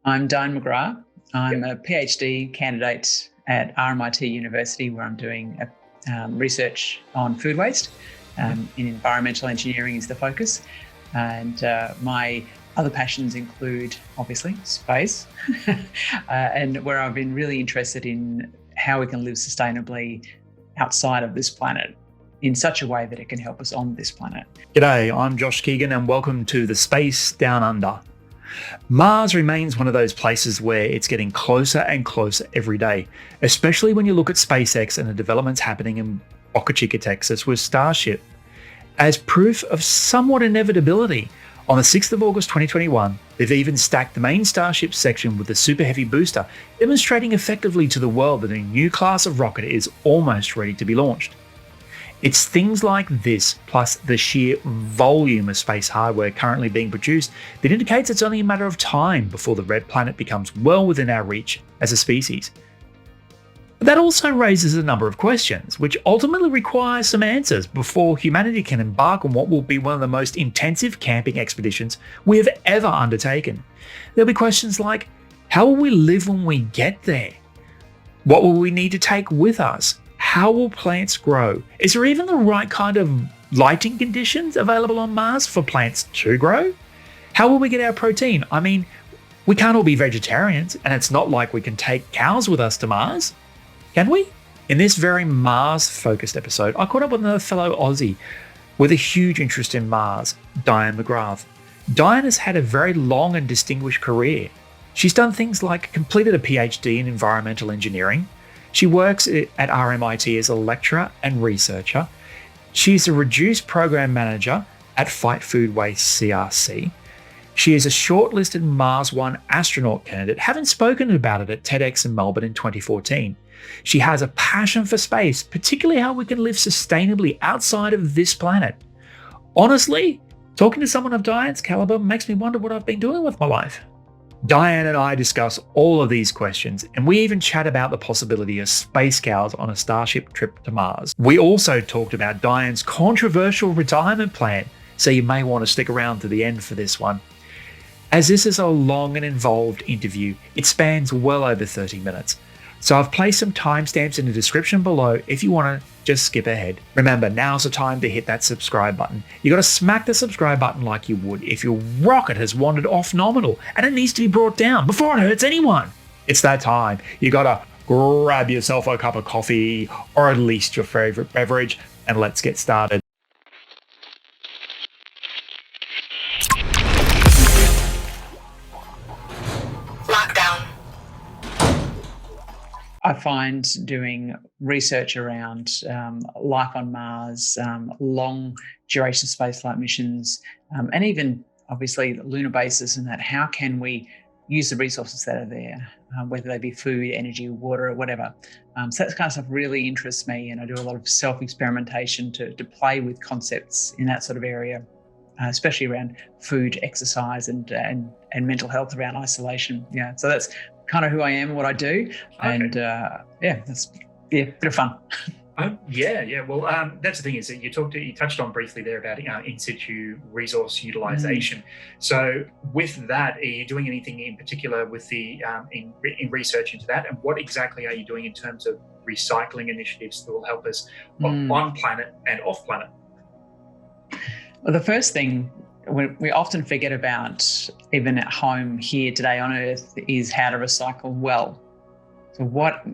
I'm Dianne McGrath. I'm Yep. a PhD candidate at RMIT University, where I'm doing research on food waste. In environmental engineering is the focus. And my other passions include, obviously, space, and where I've been really interested in how we can live sustainably outside of this planet in such a way that it can help us on this planet. G'day, I'm Josh Keegan and welcome to the Space Down Under. Mars remains one of those places where it's getting closer and closer every day, especially when you look at SpaceX and the developments happening in Boca Chica, Texas with Starship. As proof of somewhat inevitability, on the 6th of August 2021, they've even stacked the main Starship section with a Super Heavy booster, demonstrating effectively to the world that a new class of rocket is almost ready to be launched. It's things like this, plus the sheer volume of space hardware currently being produced, that indicates it's only a matter of time before the red planet becomes well within our reach as a species. But that also raises a number of questions, which ultimately require some answers before humanity can embark on what will be one of the most intensive camping expeditions we have ever undertaken. There'll be questions like, how will we live when we get there? What will we need to take with us? How will plants grow? Is there even the right kind of lighting conditions available on Mars for plants to grow? How will we get our protein? I mean, we can't all be vegetarians, and it's not like we can take cows with us to Mars. Can we? In this very Mars-focused episode, I caught up with another fellow Aussie with a huge interest in Mars, Dianne McGrath. Dianne has had a very long and distinguished career. She's done things like completed a PhD in environmental engineering. She works at RMIT as a lecturer and researcher. She's a reduced program manager at Fight Food Waste CRC. She is a shortlisted Mars One astronaut candidate, having spoken about it at TEDx in Melbourne in 2014. She has a passion for space, particularly how we can live sustainably outside of this planet. Honestly, talking to someone of Dianne's caliber makes me wonder what I've been doing with my life. Dianne and I discuss all of these questions, and we even chat about the possibility of space cows on a Starship trip to Mars. We also talked about Dianne's controversial retirement plan, so you may want to stick around to the end for this one. As this is a long and involved interview, it spans well over 30 minutes. So I've placed some timestamps in the description below if you want to just skip ahead. Remember, now's the time to hit that subscribe button. You got to smack the subscribe button like you would if your rocket has wandered off nominal and it needs to be brought down before it hurts anyone. It's that time. You got to grab yourself a cup of coffee or at least your favorite beverage, and let's get started. I find doing research around life on Mars, long duration spaceflight missions, and even obviously lunar bases, and that how can we use the resources that are there, whether they be food, energy, water, or whatever. So that kind of stuff really interests me, and I do a lot of self-experimentation to play with concepts in that sort of area, especially around food, exercise, and mental health around isolation. Yeah, so that's kind of who I am and what I do. Okay. And that's a bit of fun. Well, that's the thing is that you touched on briefly there about in-situ resource utilization. So with that, are you doing anything in particular with the in research into that? And what exactly are you doing in terms of recycling initiatives that will help us on planet and off planet? Well, the first thing we often forget about, even at home here today on Earth, is how to recycle well. So what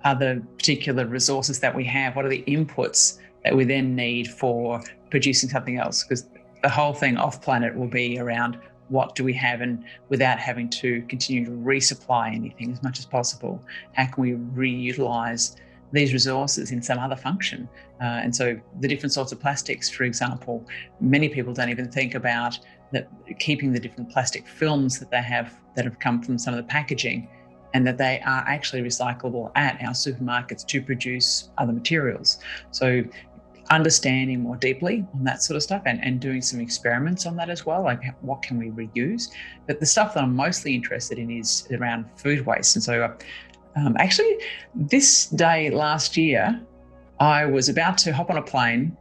are the particular resources that we have? What are the inputs that we then need for producing something else? Because the whole thing off planet will be around what do we have, and without having to continue to resupply anything as much as possible, how can we reutilize these resources in some other function? And so the different sorts of plastics, for example, many people don't even think about that, keeping the different plastic films that they have that have come from some of the packaging, and that they are actually recyclable at our supermarkets to produce other materials. So understanding more deeply on that sort of stuff, and doing some experiments on that as well, like what can we reuse. But the stuff that I'm mostly interested in is around food waste. And so actually, this day last year, I was about to hop on a plane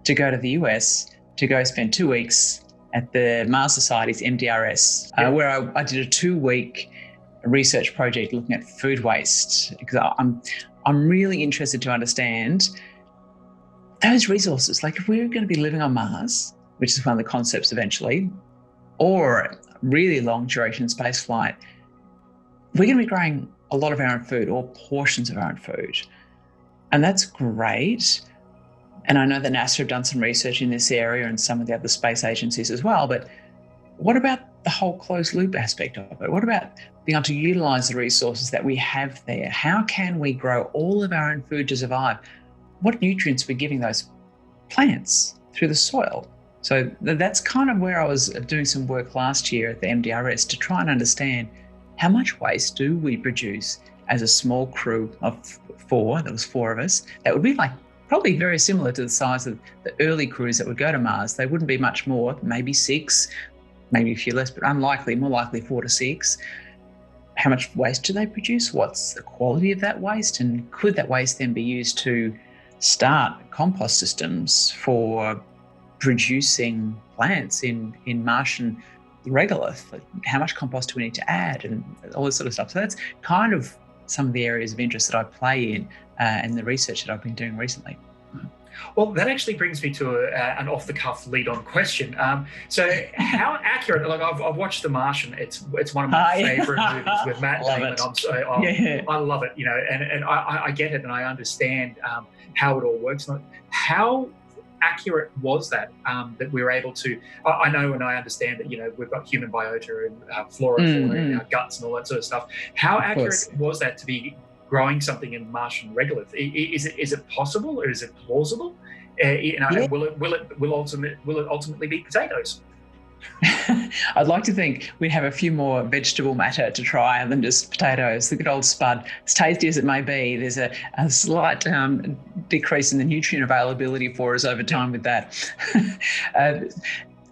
to go to the US to go spend 2 weeks at the Mars Society's MDRS, where I did a 2-week research project looking at food waste, because I'm really interested to understand those resources. Like if we're going to be living on Mars, which is one of the concepts eventually, or really long duration space flight, we're going to be growing a lot of our own food or portions of our own food. And that's great. And I know that NASA have done some research in this area and some of the other space agencies as well. But what about the whole closed loop aspect of it? What about being able to utilize the resources that we have there? How can we grow all of our own food to survive? What nutrients are we giving those plants through the soil? So that's kind of where I was doing some work last year at the MDRS to try and understand how much waste do we produce as a small crew of four. There was four of us. That would be like probably very similar to the size of the early crews that would go to Mars. They wouldn't be much more, maybe 6, maybe a few less, but more likely 4 to 6. How much waste do they produce? What's the quality of that waste? And could that waste then be used to start compost systems for producing plants in Martian regolith? Like how much compost do we need to add and all this sort of stuff? So that's kind of some of the areas of interest that I play in and the research that I've been doing recently. Well, that actually brings me to an off-the-cuff lead-on question. So, how accurate? Like, I've watched The Martian. It's one of my favorite movies with Matt Damon. I love it. You know, and I get it, and I understand how it all works. How accurate was that that we were able to? I know and I understand that we've got human biota and flora and fauna in our guts and all that sort of stuff. How accurate was that to be growing something in Martian regolith? Is it possible, or is it plausible? Will it ultimately be potatoes? I'd like to think we'd have a few more vegetable matter to try than just potatoes. The good old spud, as tasty as it may be, there's a slight decrease in the nutrient availability for us over time with that. The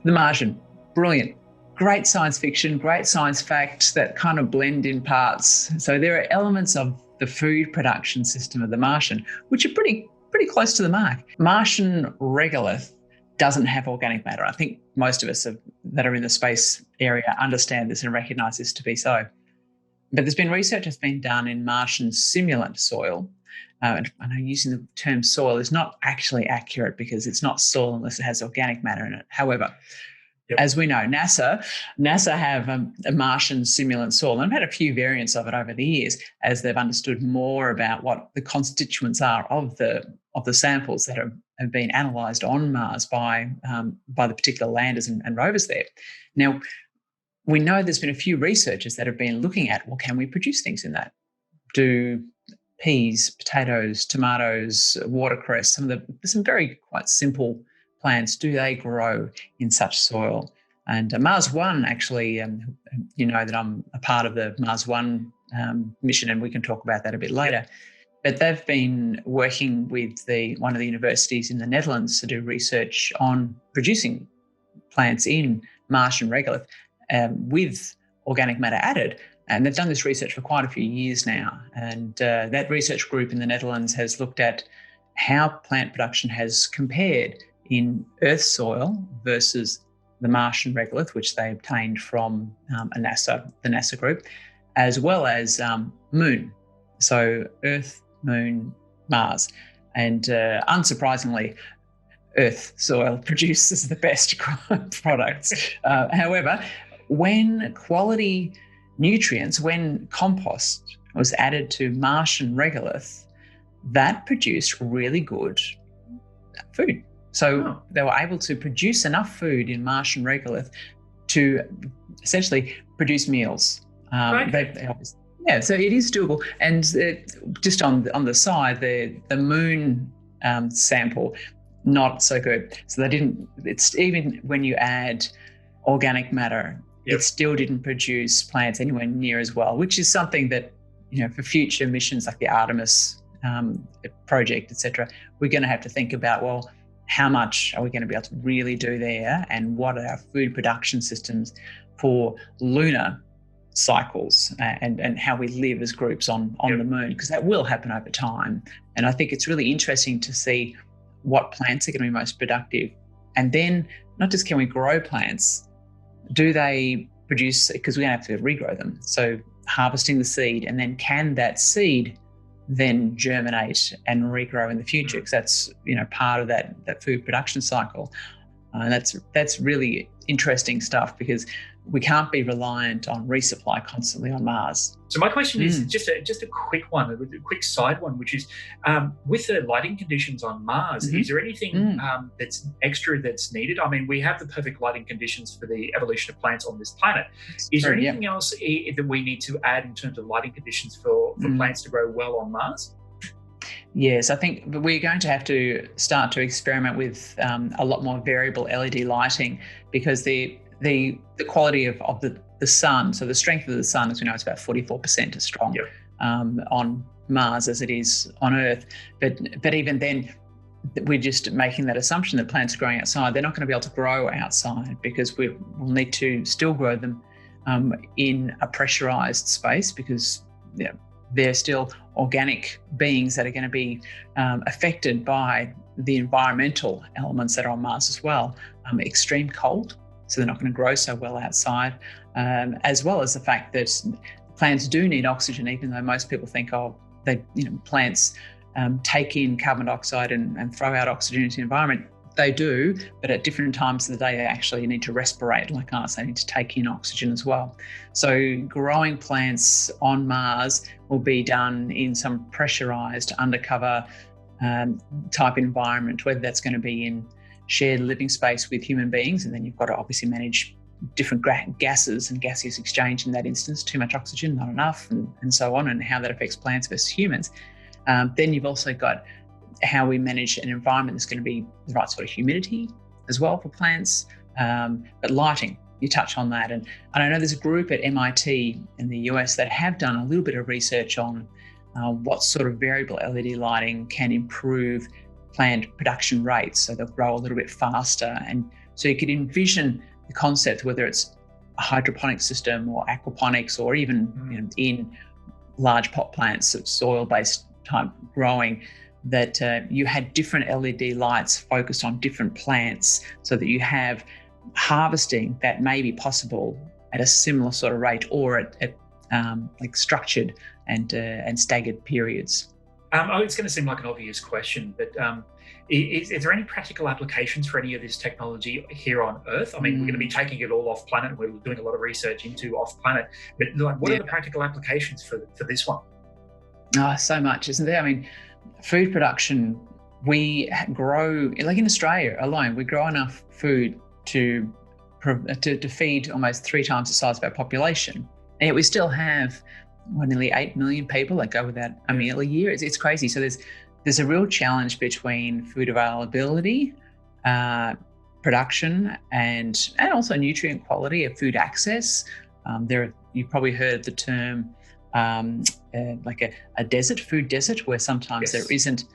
Martian, brilliant. Great science fiction, great science facts that kind of blend in parts. So there are elements of the food production system of the Martian, which are pretty close to the mark. Martian regolith doesn't have organic matter. I think most of us that are in the space area understand this and recognise this to be so. But there's been research that's been done in Martian simulant soil. And I know using the term soil is not actually accurate because it's not soil unless it has organic matter in it. However, as we know, NASA have a Martian simulant soil, and I've had a few variants of it over the years as they've understood more about what the constituents are of the samples that have been analysed on Mars by the particular landers and rovers there. Now, we know there's been a few researchers that have been looking at, well, can we produce things in that? Do peas, potatoes, tomatoes, watercress, some very quite simple plants, do they grow in such soil? And Mars One, actually, that I'm a part of the Mars One mission, and we can talk about that a bit later. But they've been working with one of the universities in the Netherlands to do research on producing plants in Martian regolith with organic matter added. And they've done this research for quite a few years now. And that research group in the Netherlands has looked at how plant production has compared in Earth soil versus the Martian regolith, which they obtained from the NASA group, as well as Moon. So Earth, Moon, Mars. And unsurprisingly, Earth soil produces the best products. However, when quality nutrients, when compost was added to Martian regolith, that produced really good food. So they were able to produce enough food in Martian regolith to essentially produce meals. So it is doable. And just on the side, the Moon sample, not so good. So they didn't. It's even when you add organic matter, it still didn't produce plants anywhere near as well. Which is something that for future missions like the Artemis project, etc., we're going to have to think about. Well, how much are we going to be able to really do there, and what are our food production systems for lunar cycles and how we live as groups on the moon, because that will happen over time. And I think it's really interesting to see what plants are going to be most productive. And then not just can we grow plants, do they produce, because we're going to have to regrow them. So harvesting the seed, and then can that seed then germinate and regrow in the future? Because that's part of that food production cycle. And that's really interesting stuff, because we can't be reliant on resupply constantly on Mars. So my question is just a quick one, a quick side one, which is with the lighting conditions on Mars, is there anything that's extra that's needed? I mean, we have the perfect lighting conditions for the evolution of plants on this planet. Is there anything else that we need to add in terms of lighting conditions for plants to grow well on Mars? Yes, I think we're going to have to start to experiment with a lot more variable LED lighting, because the quality of the sun, so the strength of the sun, as we know, it's about 44% as strong on Mars as it is on Earth. But even then, we're just making that assumption that plants are growing outside. They're not going to be able to grow outside, because we'll need to still grow them in a pressurized space, because they're still organic beings that are going to be affected by the environmental elements that are on Mars as well. Extreme cold, so they're not going to grow so well outside, as well as the fact that plants do need oxygen, even though most people think, plants take in carbon dioxide and throw out oxygen into the environment. They do, but at different times of the day, they actually need to respirate like us. They need to take in oxygen as well. So growing plants on Mars will be done in some pressurized undercover type environment, whether that's going to be in shared living space with human beings, and then you've got to obviously manage different gases and gaseous exchange in that instance, too much oxygen, not enough, and so on, and how that affects plants versus humans. Then you've also got how we manage an environment that's going to be the right sort of humidity as well for plants, but lighting, you touch on that. And I know there's a group at MIT in the US that have done a little bit of research on what sort of variable LED lighting can improve plant production rates, so they'll grow a little bit faster. And so you could envision the concept, whether it's a hydroponic system or aquaponics, or even in large pot plants, soil-based type growing, that you had different LED lights focused on different plants, so that you have harvesting that may be possible at a similar sort of rate, or at like structured and staggered periods. It's going to seem like an obvious question, but is there any practical applications for any of this technology here on Earth? I mean, we're going to be taking it all off planet. We're doing a lot of research into off planet, but what are the practical applications for this one? Oh, so much, isn't there? I mean, food production, we grow, like in Australia alone, we grow enough food to feed almost 3 times the size of our population. And yet we still have nearly 8 million people that go without a meal a year. It's crazy. So there's a real challenge between food availability, production, and also nutrient quality of food access. You've probably heard the term like a desert, food desert, where sometimes there isn't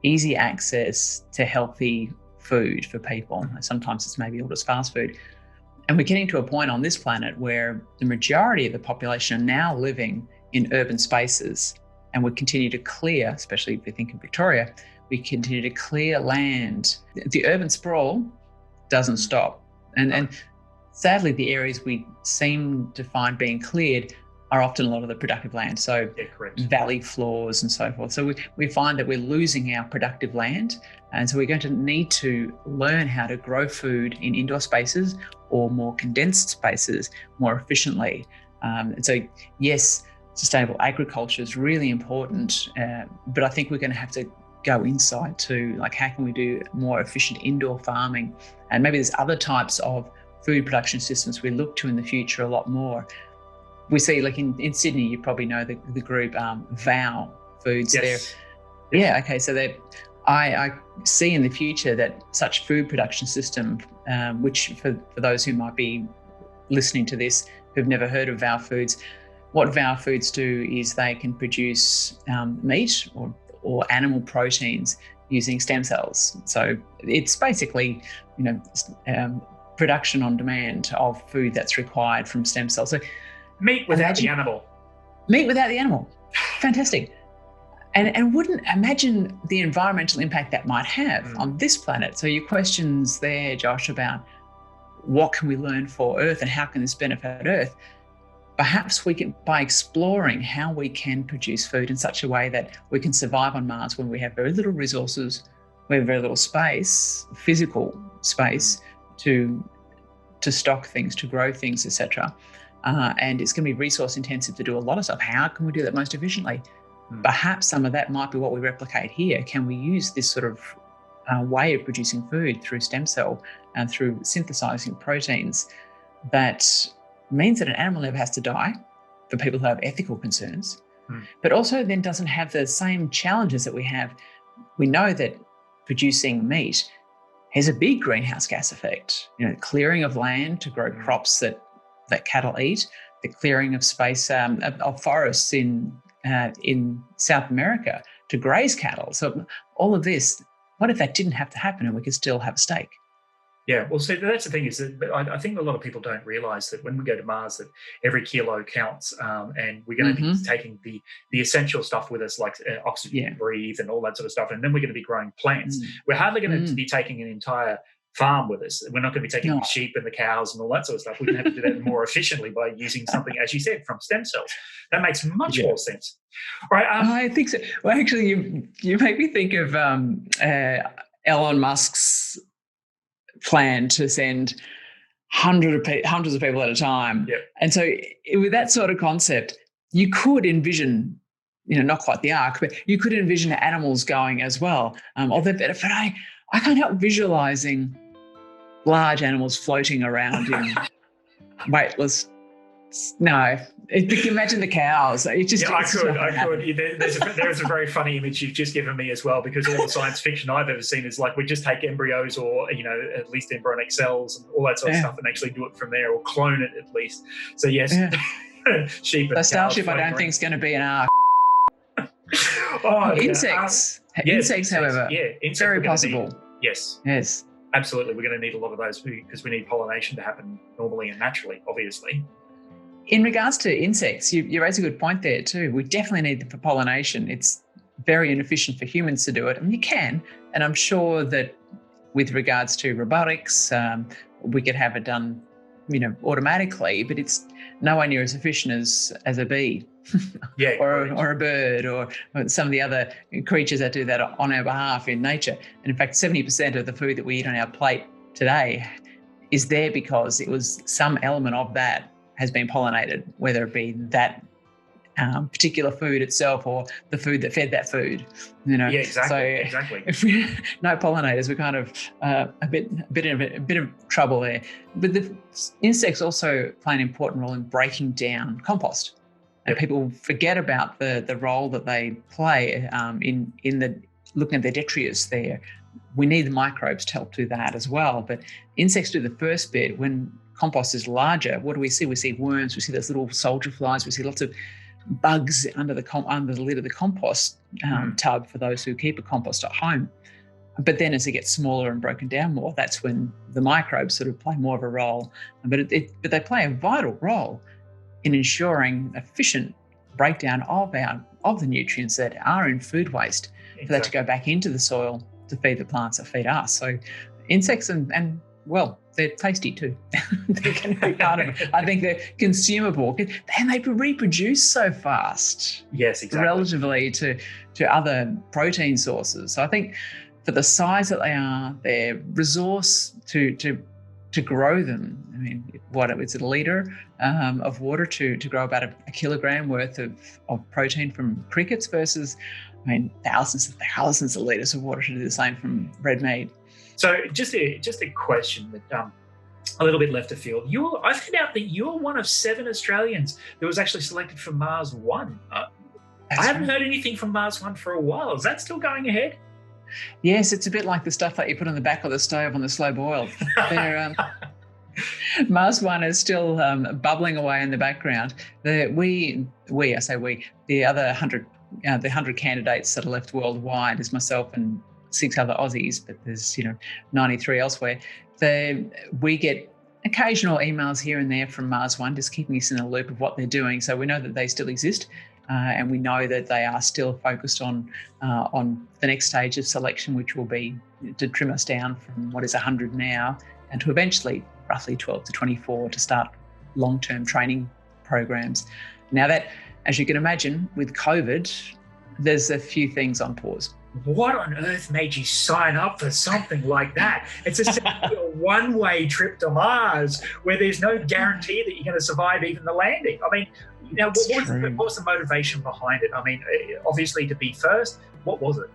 easy access to healthy food for people. Sometimes it's maybe all just fast food. And we're getting to a point on this planet where the majority of the population are now living in urban spaces, and we continue to clear, especially if we think in Victoria, we continue to clear land. The urban sprawl doesn't stop. And sadly, the areas we seem to find being cleared are often a lot of the productive land. So valley floors and so forth. So we find that we're losing our productive land. And so we're going to need to learn how to grow food in indoor spaces or more condensed spaces more efficiently. And so, yes, sustainable agriculture is really important, but I think we're going to have to go inside too. Like, how can we do more efficient indoor farming? And maybe there's other types of food production systems we look to in the future a lot more. We see, like in Sydney, you probably know the group Vow Foods. Yes. Yeah, okay. So I see in the future that such food production system, which for those who might be listening to this who've never heard of Vow Foods, what Vow Foods do is they can produce meat or animal proteins using stem cells. So it's basically, production on demand of food that's required from stem cells. So meat without the animal. Meat without the animal. Fantastic. And wouldn't imagine the environmental impact that might have on this planet. So your questions there, Josh, about what can we learn for Earth and how can this benefit Earth? perhaps we can, by exploring how we can produce food in such a way that we can survive on Mars when we have very little resources, we have very little space, physical space to stock things, to grow things, etc. And it's going to be resource intensive to do a lot of stuff. How can we do that most efficiently? Perhaps some of that might be what we replicate here. Can we use this sort of way of producing food through stem cell and through synthesizing proteins that means that an animal never has to die for people who have ethical concerns, but also then doesn't have the same challenges that we have. We know that producing meat has a big greenhouse gas effect. Clearing of land to grow crops that cattle eat, the clearing of space of forests in South America to graze cattle. So all of this, what if that didn't have to happen and we could still have a steak? Yeah, well, see, that's the thing is that I think a lot of people don't realise that when we go to Mars, that every kilo counts, and we're going to be taking the essential stuff with us, like oxygen to breathe and all that sort of stuff, and then we're going to be growing plants. We're hardly going to be taking an entire farm with us. We're not going to be taking the sheep and the cows and all that sort of stuff. We're going to have to do that more efficiently by using something, as you said, from stem cells. That makes much more sense. All right. I think so. Well, actually, you make me think of Elon Musk's plan to send hundreds of people at a time. And so with that sort of concept, you could envision, not quite the ark, but you could envision animals going as well. Although, but I can't help visualizing large animals floating around in weightless. No, imagine the cows. I could. There's a very funny image you've just given me as well, because all the science fiction I've ever seen is like we just take embryos or at least embryonic cells and all that sort of stuff and actually do it from there, or clone it at least. So yes, sheep. And Starship, I don't think is going to be an ark. Insects. Insects, however, very possible. Yes. Absolutely, we're going to need a lot of those because we need pollination to happen normally and naturally, obviously. In regards to insects, you raise a good point there too. We definitely need them for pollination. It's very inefficient for humans to do it. I mean, you can, and I'm sure that with regards to robotics, we could have it done, automatically, but it's nowhere near as efficient as a bee or a bird or some of the other creatures that do that on our behalf in nature. And in fact, 70% of the food that we eat on our plate today is there because it was some element of that has been pollinated, whether it be that particular food itself or the food that fed that food. Yeah, exactly. So exactly. If we no pollinators, we're kind of a bit of trouble there. But the insects also play an important role in breaking down compost. And people forget about the role that they play in the looking at their detritus there. We need the microbes to help do that as well. But insects do the first bit. When compost is larger, what do we see? We see worms, we see those little soldier flies, we see lots of bugs under the lid of the compost tub for those who keep a compost at home. But then as it gets smaller and broken down more, that's when the microbes sort of play more of a role. But they play a vital role in ensuring efficient breakdown of the nutrients that are in food waste, for that to go back into the soil to feed the plants that feed us. So insects and they're tasty too. They can be part of it. I think they're consumable, and they reproduce so fast. Yes, exactly. Relatively to other protein sources. So I think for the size that they are, their resource to grow them. I mean, it's a litre of water to grow about a kilogram worth of protein from crickets versus, thousands and thousands of litres of water to do the same from red meat. So just a question that a little bit left of field. I found out that you're one of 7 Australians that was actually selected for Mars 1. I haven't heard anything from Mars 1 for a while. Is that still going ahead? Yes, it's a bit like the stuff that you put on the back of the stove on the slow boil. Mars 1 is still bubbling away in the background. The other 100 candidates that are left worldwide is myself and 6 other Aussies, but there's 93 elsewhere. We get occasional emails here and there from Mars 1 just keeping us in the loop of what they're doing. So we know that they still exist, and we know that they are still focused on the next stage of selection, which will be to trim us down from what is 100 now and to eventually roughly 12 to 24 to start long-term training programs. Now that, as you can imagine, with COVID, there's a few things on pause. What on earth made you sign up for something like that? It's essentially a one-way trip to Mars where there's no guarantee that you're going to survive even the landing. I mean, what was the motivation behind it? I mean, obviously to be first, what was it?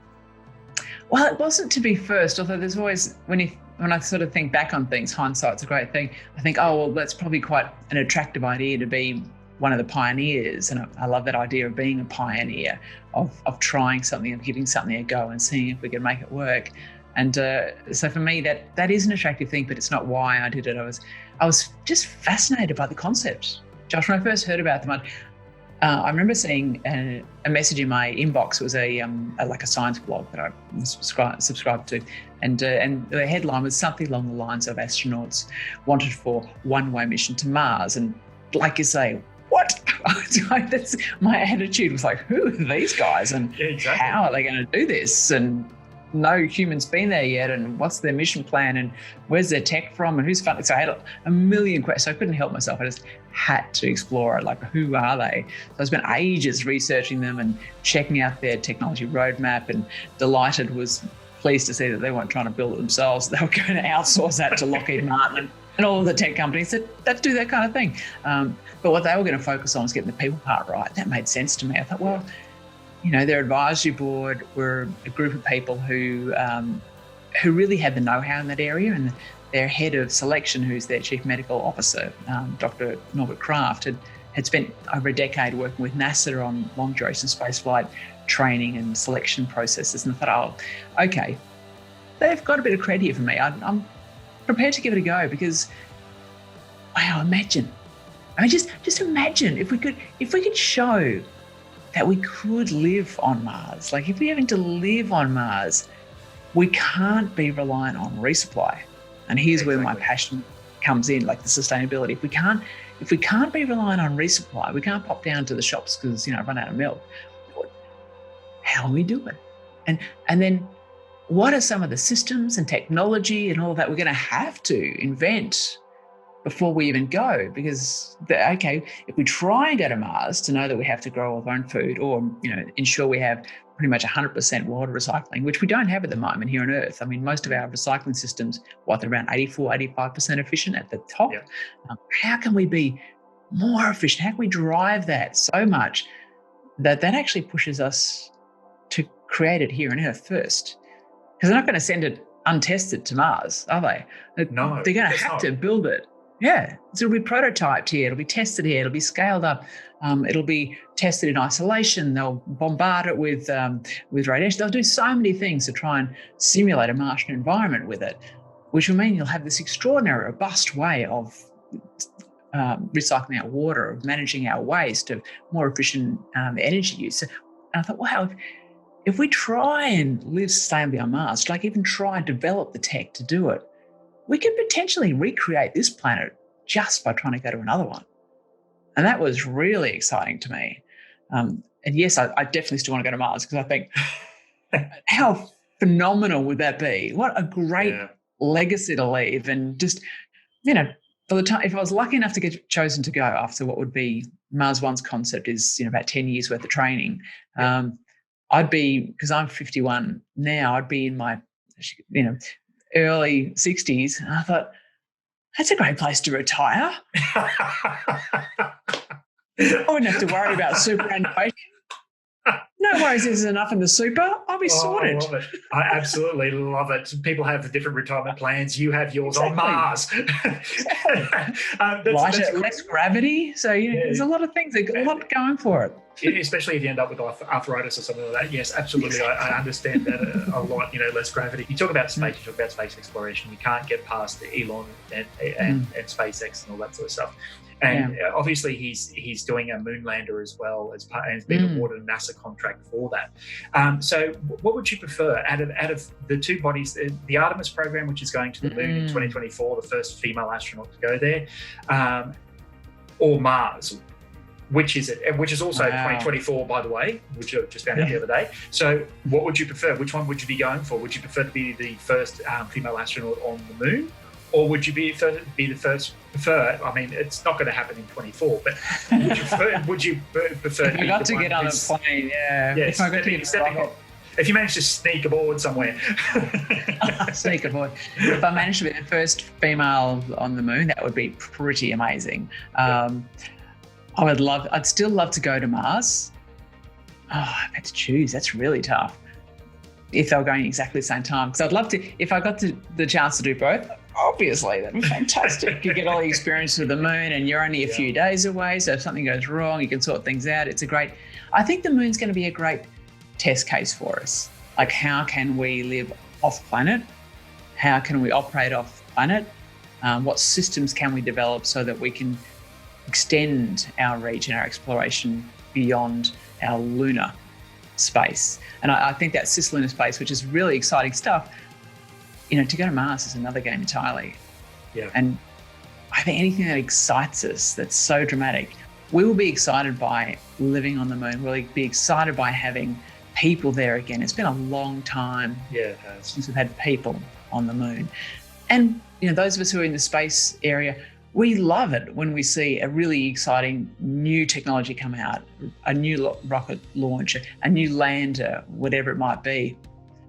Well, it wasn't to be first, although there's always, when I sort of think back on things, hindsight's a great thing. I think, oh, well, that's probably quite an attractive idea to be one of the pioneers. And I love that idea of being a pioneer, of trying something, of giving something a go and seeing if we can make it work. And so for me, that is an attractive thing, but it's not why I did it. I was just fascinated by the concept. Josh, when I first heard about them, I remember seeing a message in my inbox. It was like a science blog that I subscribed to, and the headline was something along the lines of astronauts wanted for one-way mission to Mars. And like you say, what? That's my attitude was like, who are these guys, and how are they going to do this? And no human's been there yet, and what's their mission plan, and where's their tech from, and who's funding? So I had a million questions. So I couldn't help myself. I just had to explore it. Like, who are they? So I spent ages researching them and checking out their technology roadmap, and was pleased to see that they weren't trying to build it themselves. They were going to outsource that to Lockheed Martin and all of the tech companies that do that kind of thing. But what they were going to focus on was getting the people part right. That made sense to me. I thought, well, their advisory board were a group of people who really had the know-how in that area, and their head of selection, who's their chief medical officer, Dr. Norbert Kraft, had spent over a decade working with NASA on long-duration spaceflight training and selection processes. And I thought, oh, okay, they've got a bit of credit here for me. I'm prepared to give it a go, because, wow, imagine. I mean, just imagine if we could show that we could live on Mars. Like, if we're having to live on Mars, we can't be reliant on resupply. And here's where my passion comes in, like the sustainability. If we can't be reliant on resupply, we can't pop down to the shops because run out of milk. How do we do it? And then what are some of the systems and technology and all that we're going to have to invent before we even go? Because, if we try and go to Mars, to know that we have to grow all our own food, or, ensure we have pretty much 100% water recycling, which we don't have at the moment here on Earth. I mean, most of our recycling systems, they're around 85% efficient at the top. Yeah. How can we be more efficient? How can we drive that so much that actually pushes us to create it here on Earth first? Because they're not going to send it untested to Mars, are they? No, they're going to have to build it. Yeah, so it'll be prototyped here, it'll be tested here, it'll be scaled up, it'll be tested in isolation, they'll bombard it with radiation. They'll do so many things to try and simulate a Martian environment with it, which will mean you'll have this extraordinary, robust way of recycling our water, of managing our waste, of more efficient energy use. And I thought, wow, if we try and live sustainably on Mars, like even try and develop the tech to do it, we could potentially recreate this planet just by trying to go to another one. And that was really exciting to me. And yes, I definitely still want to go to Mars, because I think how phenomenal would that be? What a great legacy to leave. And just, by the time, if I was lucky enough to get chosen to go after what would be Mars One's concept is, about 10 years worth of training, I'd be, because I'm 51 now, I'd be in my, early 60s. And I thought, that's a great place to retire. I wouldn't have to worry about superannuation. No worries, there's enough in the super. I'll be sorted. I love it. I absolutely love it. People have different retirement plans. You have yours on Mars. Lighter, less gravity. So there's a lot of things. There's a lot going for it. Especially if you end up with arthritis or something like that. Yes, absolutely. I understand that a lot. Less gravity. You talk about space. You talk about space exploration. You can't get past Elon and SpaceX and all that sort of stuff. And obviously, he's doing a moon lander as well as part, and has been awarded a NASA contract for that. So, what would you prefer out of the two bodies? The Artemis program, which is going to the moon in 2024, the first female astronaut to go there, or Mars? Which is it? Which is also 2024, by the way, which I just found out the other day. So, what would you prefer? Which one would you be going for? Would you prefer to be the first female astronaut on the moon, or would you be the first prefer? I mean, it's not going to happen in 24, but would you prefer? If I got to get on a plane, yeah. If I got to get on if you managed to sneak aboard somewhere. Sneak aboard. If I managed to be the first female on the moon, that would be pretty amazing. I'd still love to go to Mars. Oh, I had to choose. That's really tough. If they were going exactly the same time. Because I'd love to, if I got the chance to do both, obviously, that'd be fantastic. You get all the experience of the moon and you're only a few days away. So if something goes wrong, you can sort things out. I think the moon's going to be a great test case for us. Like, how can we live off planet? How can we operate off planet? What systems can we develop so that we can extend our reach and our exploration beyond our lunar space? And I think that cislunar space, which is really exciting stuff, to go to Mars is another game entirely. Yeah. And I think anything that excites us, that's so dramatic, we will be excited by living on the moon. We'll be excited by having people there again. It's been a long time since we've had people on the moon. And those of us who are in the space area, we love it when we see a really exciting new technology come out, a new rocket launch, a new lander, whatever it might be.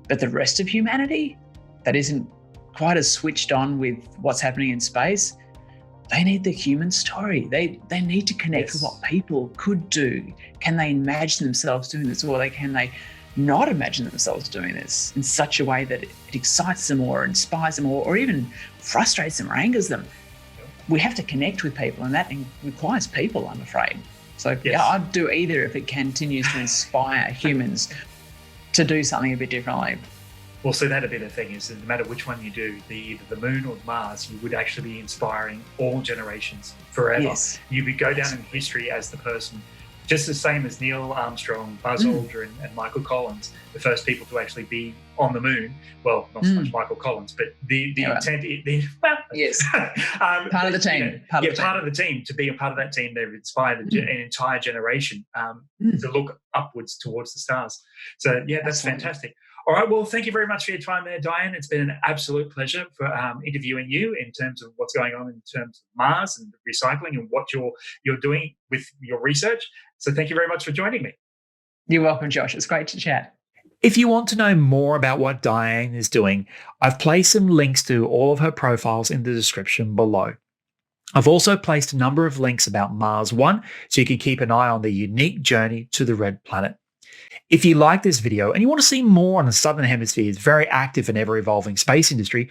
But the rest of humanity that isn't quite as switched on with what's happening in space, they need the human story. They need to connect with what people could do. Can they imagine themselves doing this, or can they not imagine themselves doing this in such a way that it excites them or inspires them or even frustrates them or angers them? We have to connect with people, and that requires people, I'm afraid. So I'd do either if it continues to inspire humans to do something a bit differently. Well, so that'd be the thing, is that no matter which one you do, either the moon or Mars, you would actually be inspiring all generations forever. Yes. You would go down in history as the person, just the same as Neil Armstrong, Buzz Aldrin, and Michael Collins, the first people to actually be on the moon. Well, not so much Michael Collins, but the intent. Yes. Part of the team. Part of the team. To be a part of that team, they've inspired an entire generation to look upwards towards the stars. So that's fantastic. All right. Well, thank you very much for your time there, Dianne. It's been an absolute pleasure for interviewing you in terms of what's going on in terms of Mars and recycling and what you're doing with your research. So thank you very much for joining me. You're welcome, Josh. It's great to chat. If you want to know more about what Dianne is doing, I've placed some links to all of her profiles in the description below. I've also placed a number of links about Mars One, so you can keep an eye on the unique journey to the red planet. If you like this video and you want to see more on the Southern Hemisphere's very active and ever-evolving space industry,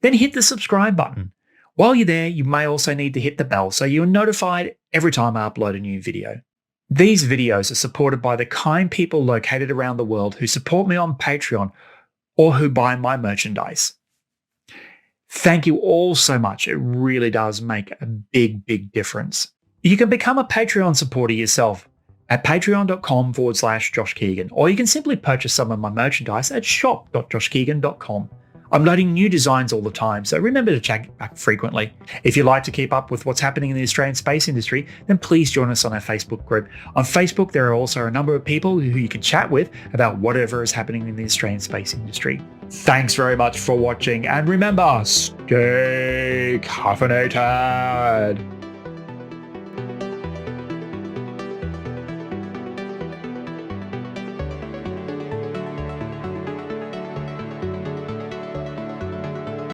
then hit the subscribe button. While you're there, you may also need to hit the bell so you're notified every time I upload a new video. These videos are supported by the kind people located around the world who support me on Patreon or who buy my merchandise. Thank you all so much. It really does make a big, big difference. You can become a Patreon supporter yourself at patreon.com/Josh Keegan, or you can simply purchase some of my merchandise at shop.joshkeegan.com. I'm loading new designs all the time, so remember to check back frequently. If you'd like to keep up with what's happening in the Australian space industry, then please join us on our Facebook group. On Facebook, there are also a number of people who you can chat with about whatever is happening in the Australian space industry. Thanks very much for watching, and remember, stay caffeinated.